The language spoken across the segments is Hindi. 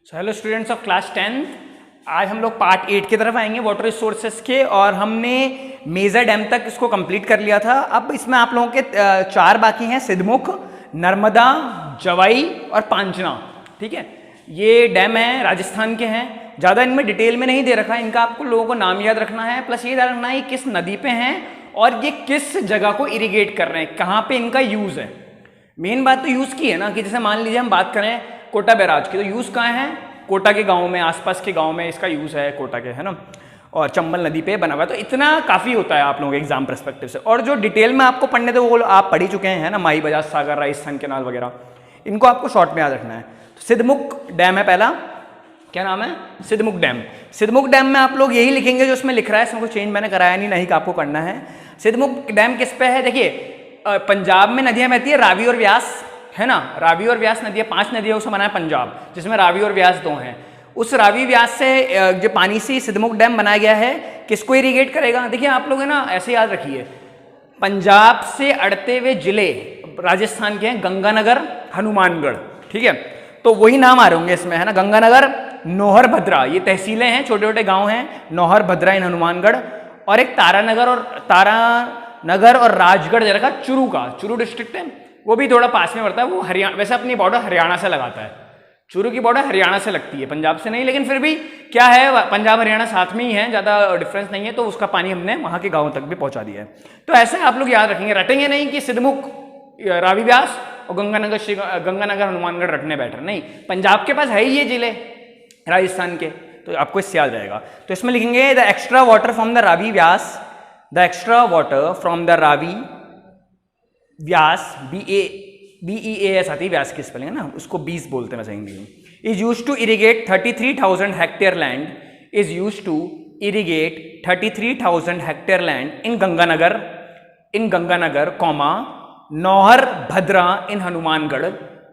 Hello students of class 10th, आज हम लोग पार्ट 8 की तरफ आएंगे वाटर रिसोर्सेज के। और हमने मेजर डैम तक इसको कंप्लीट कर लिया था। अब इसमें आप लोगों के 4 बाकी हैं, सिद्धमुख, नर्मदा, जवाई और पांचना। ठीक है, ये डैम है, राजस्थान के हैं। ज़्यादा इनमें डिटेल में नहीं दे रखा है, इनका आपको लोगों को नाम याद रखना है, प्लस ये याद रखना है किस नदी पे हैं और ये किस जगह को इरिगेट कर रहे हैं, कहाँ पे इनका यूज़ है। मेन बात तो यूज़ की है ना, कि जैसे मान लीजिए हम बात करें कोटा बैराज की, तो यूज़ कहाँ है? कोटा के गांव में, आसपास के गांव में इसका यूज़ है, कोटा के, है ना। और चंबल नदी पे बना हुआ है, तो इतना काफ़ी होता है आप लोगों के एग्जाम परस्पेक्टिव से। और जो डिटेल में आपको पढ़ने थे वो आप पढ़ ही चुके हैं, है ना, माई बजाज सागर, राजस्थान केनाल वगैरह, इनको आपको शॉर्ट में याद रखना है। तो सिद्धमुख डैम है पहला, क्या नाम है? सिद्धमुख डैम। सिद्धमुख डैम में आप लोग यही लिखेंगे जो उसमें लिख रहा है, इसमें कोई चेंज मैंने कराया नहीं कि आपको करना है। सिद्धमुख डैम किस पे है? देखिए, पंजाब में नदियाँ बहती है, रावी और व्यास, है ना। रावी और व्यास नदियाँ, 5 नदियों से बना है पंजाब, जिसमें रावी और व्यास 2 हैं। उस रावी व्यास से जो पानी से सिद्धमुख डैम बनाया गया है, किसको इरिगेट करेगा? देखिए आप लोग है ना, ऐसे याद रखिए, पंजाब से अड़ते हुए जिले राजस्थान के हैं, गंगानगर, हनुमानगढ़। ठीक है, तो वही नाम आ रहे होंगे इसमें, है ना। गंगानगर, नौहर भद्रा, ये तहसीलें हैं, छोटे छोटे गाँव हैं, नौहर भद्रा इन हनुमानगढ़। और एक तारानगर और राजगढ़ जगह चुरू का, चुरू डिस्ट्रिक्ट है, वो भी थोड़ा पास में पड़ता है। वो हरियाणा, वैसे अपनी बॉर्डर हरियाणा से लगाता है, चुरू की बॉर्डर हरियाणा से लगती है, पंजाब से नहीं, लेकिन फिर भी क्या है, पंजाब हरियाणा साथ में ही है, ज़्यादा डिफरेंस नहीं है। तो उसका पानी हमने वहाँ के गाँव तक भी पहुँचा दिया है। तो ऐसे आप लोग याद रखेंगे, रटेंगे नहीं कि सिद्धमुख, रावी व्यास और गंगानगर हनुमानगढ़ रटने बैठ रहे, नहीं। पंजाब के पास है ही ये जिले राजस्थान के, तो आपको इससे याद जाएगा। तो इसमें लिखेंगे the extra water from the Ravi Vyas, the extra water from the Ravi Vyas, BEAS आती है व्यास की स्पेलिंग, है ना, उसको 20 बोलते हैं वैसे हिंदी में। Is use to irrigate 33,000 hectare land, is use to irrigate 33,000 hectare land in Ganganagar, comma, Nohar Bhadra in Hanumangarh,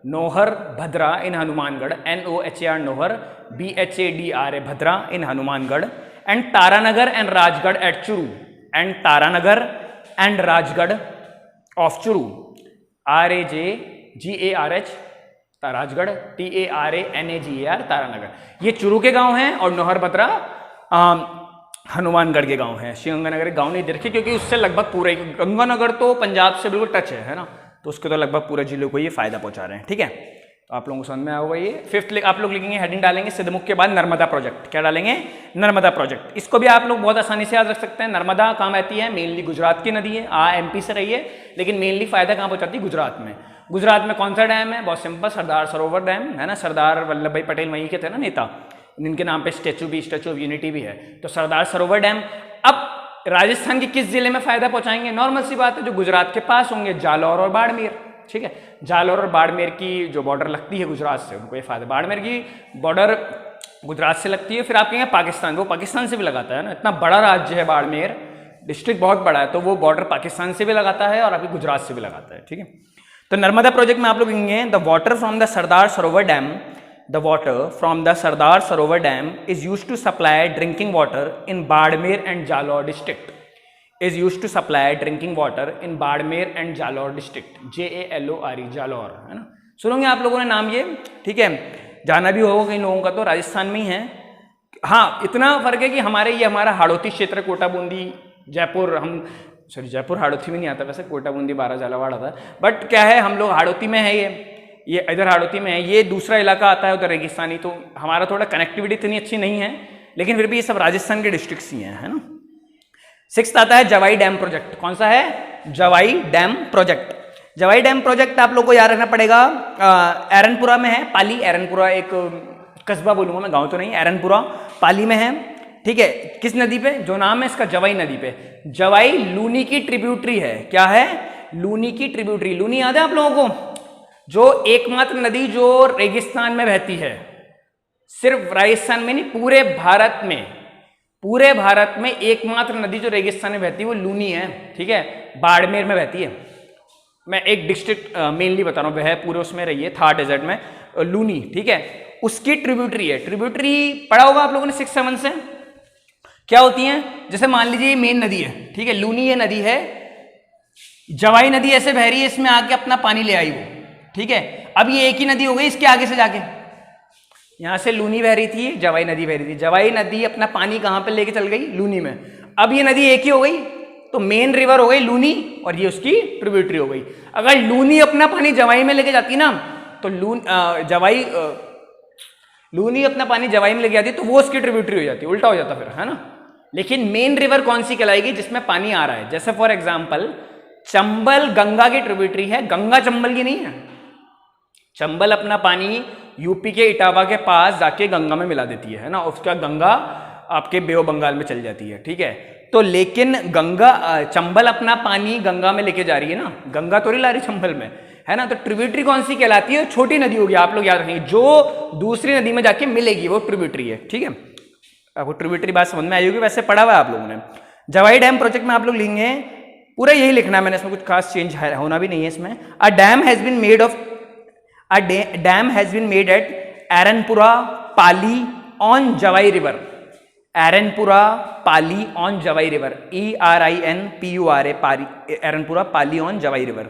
Nohar Bhadra in Hanumangarh, NOHAR Nohar, BHADRA Bhadra in Hanumangarh, and Taranagar and Rajgarh eight Churu, and Taranagar and Rajgarh of Churu, RAJGARH Rajgarh, TARANAGAR Taranagar. ये चुरू के गांव हैं और नौहर भद्रा हनुमानगढ़ के गांव हैं। श्रीगंगानगर के गांव नहीं देखे, क्योंकि उससे लगभग पूरे, गंगानगर तो पंजाब से बिल्कुल टच है ना, तो उसके तो लगभग पूरे जिले को ये फायदा पहुंचा रहे हैं। ठीक है, तो आप लोगों को समझ में आएगा ये। 5th आप लोग लिखेंगे, हेडिंग डालेंगे सिद्धमुख के बाद नर्मदा प्रोजेक्ट। क्या डालेंगे? नर्मदा प्रोजेक्ट। इसको भी आप लोग बहुत आसानी से याद रख सकते हैं। नर्मदा कहाँ बहती है? मेनली गुजरात की नदी है, MP से रही है, लेकिन मेनली फायदा कहाँ पहुंचाती है? गुजरात में। गुजरात में कौन सा डैम है? बहुत सिंपल, सरदार सरोवर डैम, है ना। सरदार वल्लभ भाई पटेल वहीं के थे ना नेता, जिनके नाम पे स्टैचू ऑफ यूनिटी भी है, तो सरदार सरोवर डैम। अब राजस्थान के किस जिले में फायदा पहुंचाएंगे? नॉर्मल सी बात है, जो गुजरात के पास होंगे, जालौर और बाड़मेर। ठीक है, जालौर और बाड़मेर की जो बॉर्डर लगती है गुजरात से, उनको ये फायदा। बाड़मेर की बॉर्डर गुजरात से लगती है, फिर आप कहेंगे पाकिस्तान, वो पाकिस्तान से भी लगाता है ना, इतना बड़ा राज्य है बाड़मेर, डिस्ट्रिक्ट बहुत बड़ा है, तो वो बॉर्डर पाकिस्तान से भी लगाता है और अभी गुजरात से भी लगाता है। ठीक है, तो नर्मदा प्रोजेक्ट में आप लोग कहेंगे the water from the Sardar Sarovar dam, the water from the Sardar Sarovar dam is use to supply drinking water in Barmer and Jalore district, is used to supply drinking water in Barmer and Jalore district, JALORE Jalore, है ना। सुनोगे आप लोगों ने नाम ये, ठीक है, जाना भी होगा कई लोगों का, तो राजस्थान में ही है। हाँ, इतना फर्क है कि हमारा हाड़ौती क्षेत्र, कोटा बूंदी, जयपुर, जयपुर हाड़ौती में नहीं आता वैसे, कोटा बूंदी 12 झालावाड़ आता है, बट क्या है, हम लोग हाड़ौती में है, ये इधर हाड़ौती में है, ये दूसरा इलाका आता है उधर रेगिस्तानी, तो हमारा थोड़ा कनेक्टिविटी इतनी अच्छी नहीं है, लेकिन फिर भी ये सब राजस्थान के डिस्ट्रिक्ट्स ही हैं, है ना। 6th आता है जवाई डैम प्रोजेक्ट। कौन सा है? जवाई डैम प्रोजेक्ट। जवाई डैम प्रोजेक्ट आप लोग को याद रखना पड़ेगा, एरनपुरा में है, पाली, एरनपुरा एक कस्बा बोलूंगा मैं, गांव तो नहीं, एरनपुरा पाली में है। ठीक है, किस नदी पे? जो नाम है इसका, जवाई नदी पे। जवाई लूनी की ट्रिब्यूटरी है। क्या है? लूनी की ट्रिब्यूटरी। लूनी याद है आप लोगों को? जो एकमात्र नदी जो रेगिस्तान में बहती है, सिर्फ राजस्थान में नहीं, पूरे भारत में एकमात्र नदी जो रेगिस्तान में बहती है वो लूनी है। ठीक है, बाड़मेर में बहती है। मैं एक डिस्ट्रिक्ट मेनली बता रहा हूँ, वह पूरे उसमें रही है, थार डेजर्ट में, लूनी। ठीक है, उसकी ट्रिब्यूटरी है। ट्रिब्यूटरी पढ़ा होगा आप लोगों ने 6-7 से। क्या होती है? जैसे मान लीजिए ये मेन नदी है, ठीक है, लूनी ये नदी है, जवाई नदी ऐसे बह रही है, इसमें आके अपना पानी ले आई वो। ठीक है, अब ये एक ही नदी हो गई इसके आगे से जाके, यहाँ से लूनी बह रही थी, जवाई नदी बह रही थी। जवाई नदी अपना पानी कहाँ पे लेके चल गई? लूनी में। अब ये नदी एक ही हो गई, तो मेन रिवर हो गई लूनी और ये उसकी ट्रिब्यूटरी हो गई। अगर लूनी अपना पानी जवाई में लेके जाती ना, तो लूनी अपना पानी जवाई में लेके जाती तो वो उसकी ट्रिब्यूटरी हो जाती, उल्टा हो जाता फिर, है ना। लेकिन मेन रिवर कौन सी कहलाएगी? जिसमें पानी आ रहा है। जैसे फॉर एग्जाम्पल चंबल गंगा की ट्रिब्यूटरी है, गंगा चंबल की नहीं है। चंबल अपना पानी यूपी के इटावा के पास जाके गंगा में मिला देती है ना, उसका गंगा आपके बे ऑफ बंगाल में चल जाती है, ठीक है। तो लेकिन चंबल अपना पानी गंगा में लेके जा रही है ना, गंगा तो नहीं ला रही चंबल में, है ना। तो ट्रिब्यूटरी कौन सी कहलाती है? छोटी नदी होगी, आप लोग याद रखेंगे, जो दूसरी नदी में जाके मिलेगी वो ट्रिब्यूटरी है, ठीक है। आपको ट्रिब्यूटरी बात समझ में आई होगी, वैसे पढ़ा हुआ है आप लोगों ने। जवाई डैम प्रोजेक्ट में आप लोग लिखेंगे, पूरा यही लिखना है मैंने, इसमें कुछ खास चेंज होना भी नहीं है इसमें। A dam has been made at Erinpura Pali on Jawai river. Erinpura Pali on Jawai river, ERINPURA Pali, Erinpura Pali on Jawai river.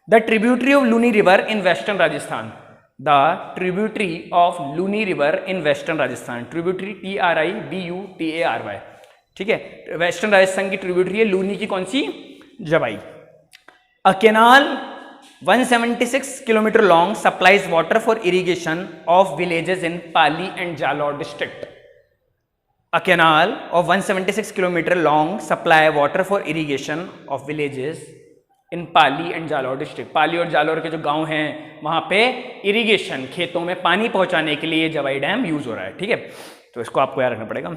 The tributary of Luni river in western Rajasthan, the tributary of Luni river in western Rajasthan, tributary TRIBUTARY, ठीक है। वेस्टर्न राजस्थान की ट्रिब्यूटरी है लूनी की, कौन सी? Jawai. A canal 176 kilometre long supplies water for irrigation of villages in Pali and Jalore district. A canal of 176 kilometer long supply water for irrigation of villages in Pali and Jalore district. पाली और जालौर के जो गांव हैं वहां पे इरिगेशन, खेतों में पानी पहुंचाने के लिए जवाई डैम यूज हो रहा है, ठीक है। तो इसको आपको याद रखना पड़ेगा।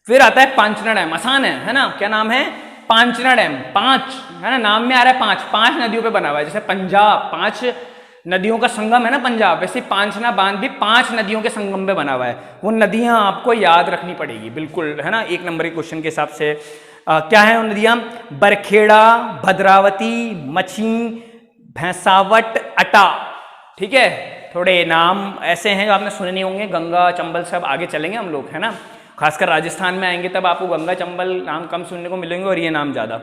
फिर आता है पांचना डैम, आसान है ना। क्या नाम है? पांचना डैम। 5 है ना, नाम में आ रहा है 5 नदियों पे बना हुआ है। जैसे पंजाब 5 नदियों का संगम है ना पंजाब, वैसे पांचना बांध भी 5 नदियों के संगम पे बना हुआ है। वो नदियां आपको याद रखनी पड़ेगी, बिल्कुल, है ना, 1 नंबर के क्वेश्चन के हिसाब से। क्या है वो नदियां? बरखेड़ा, भद्रावती, मछी, भैंसावट, अटा, ठीक है। थोड़े नाम ऐसे हैं जो आपने सुने नहीं होंगे, गंगा, चंबल, सब आगे चलेंगे हम लोग, है ना। खासकर राजस्थान में आएंगे तब आपको गंगा, चंबल नाम कम सुनने को मिलेंगे और ये नाम ज्यादा,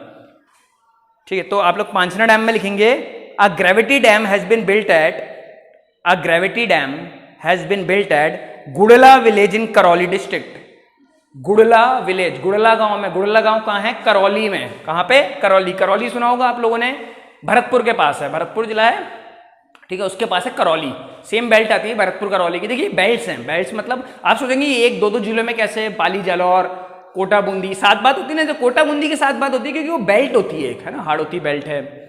ठीक है। तो आप लोग पांचना डैम में लिखेंगे, A gravity dam has been built at Gudla village in Karauli district. Gudla village, Gudla गांव में। गुड़ला गांव कहाँ है? करौली में। कहाँ पे? करौली। करौली सुना होगा आप लोगों ने, भरतपुर के पास है, भरतपुर जिला है, ठीक है, उसके पास है करौली। सेम बेल्ट आती है भरतपुर करौली की। देखिए बेल्ट्स हैं, बेल्ट्स मतलब आप सोचेंगे 1-2 जिलों में कैसे, पाली, जालौर, कोटा, बूंदी, साथ बात होती है ना। जो कोटा बूंदी की साथ बात होती है क्योंकि वो बेल्ट होती है एक, है ना, हाड़ौती बेल्ट है,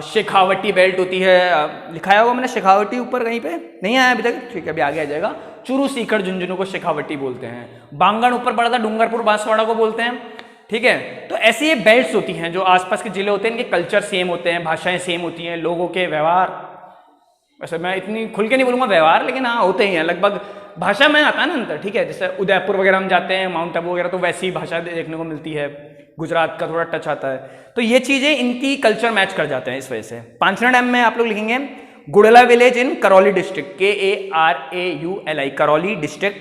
शेखावटी बेल्ट होती है, लिखाया होगा मैंने शेखावटी ऊपर कहीं पे, नहीं आया अभी तक, ठीक है, अभी आगे आ जाएगा। चूरू, सीकर, झुंझुनू को शेखावटी बोलते हैं। बांगण ऊपर पड़ा था, डूंगरपुर, बांसवाड़ा को बोलते हैं, ठीक है। तो ऐसी ये बेल्ट्स होती हैं जो आसपास के जिले होते हैं, इनके कल्चर सेम होते हैं, भाषाएं सेम होती हैं, लोगों के व्यवहार, वैसे मैं इतनी खुल के नहीं बोलूँगा व्यवहार, लेकिन हाँ होते ही हैं लगभग, भाषा में आता है ना अंतर, ठीक है। जैसे उदयपुर वगैरह हम जाते हैं, माउंट आबू वगैरह, तो वैसी ही भाषा देखने को मिलती है, गुजरात का थोड़ा टच आता है, तो ये चीजें इनकी कल्चर मैच कर जाते हैं इस वजह से। पांचना डैम में आप लोग लिखेंगे Gudla village in Karauli district, KARAULI, Karauli district,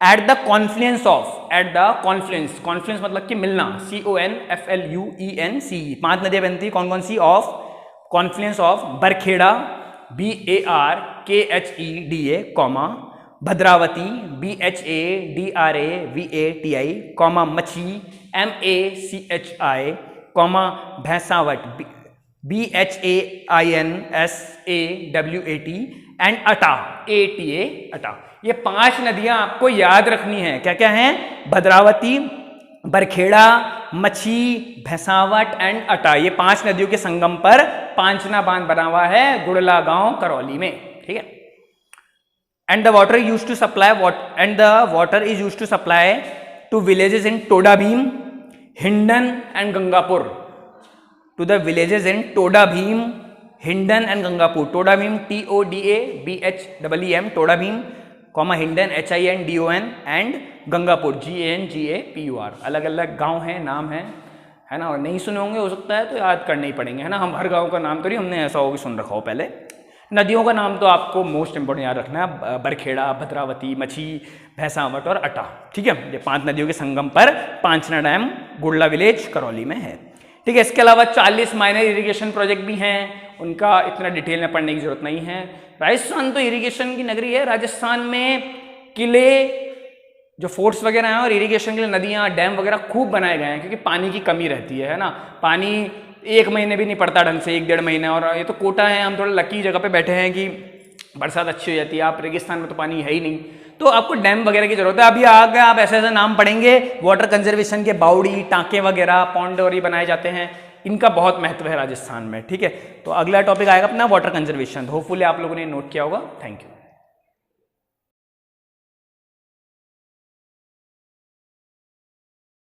at the confluence of, at the confluence, confluence मतलब कि मिलना, CONFLUENCE, 5 नदियां बनती है, कौन कौन सी? Of, confluence of Barkheda, BARKHEDA, comma, Bhadravati, BHADRAVATI, comma, Machi, MACHI, comma, Bhainsawat, BHAINSAWAT, and Ata, ATA, अटा। ये 5 नदियां आपको याद रखनी है। क्या क्या हैं? भद्रावती, बरखेड़ा, मछी, भैंसावट एंड अटा। ये 5 नदियों के संगम पर पांचना बांध बना हुआ है गुड़ला गांव करौली में, ठीक है। And the water used to supply to villages in Toda Bheem, Hindon and Gangapur. To the villages in Toda Bheem, Hindon and Gangapur. Toda Bheem, TODABHEEM, Toda Bheem, comma, Hindon, HINDON, and Gangapur, GANGAPUR. अलग अलग गांव हैं, नाम है ना, और नहीं सुने होंगे, हो सकता है तो याद करने ही पड़ेंगे, है ना। हम हर गांव का नाम तो नहीं, हमने ऐसा होगा सुन रखा हो पहले। नदियों का नाम तो आपको मोस्ट इंपोर्टेंट याद रखना है, बरखेड़ा, भद्रावती, मछी, भैंसावट और अटा, ठीक है। ये 5 नदियों के संगम पर पांचना डैम गुड़ला विलेज करौली में है। ठीक है। इसके अलावा 40 माइनर इरिगेशन प्रोजेक्ट भी हैं, उनका इतना डिटेल में पढ़ने की जरूरत नहीं है। राजस्थान तो इरिगेशन की नगरी है। राजस्थान में किले, जो फोर्ट्स वगैरह हैं और इरिगेशन के लिए नदियाँ, डैम वगैरह खूब बनाए गए हैं, क्योंकि पानी की कमी रहती है ना। पानी 1 महीने भी नहीं पड़ता ढंग से, 1-1.5 महीने, और ये तो कोटा है, हम थोड़ा लकी जगह पे बैठे हैं कि बरसात अच्छी हो जाती है। आप रेगिस्तान में तो पानी है ही नहीं, तो आपको डैम वगैरह की जरूरत है। अभी आगे आप ऐसे ऐसे नाम पढ़ेंगे वाटर कंजर्वेशन के, बावड़ी, टाँके वगैरह, पॉन्ड और ये बनाए जाते हैं, इनका बहुत महत्व है राजस्थान में, ठीक है। तो अगला टॉपिक आएगा अपना वाटर कंजर्वेशन। होपफुली आप लोगों ने नोट किया होगा। Thank you.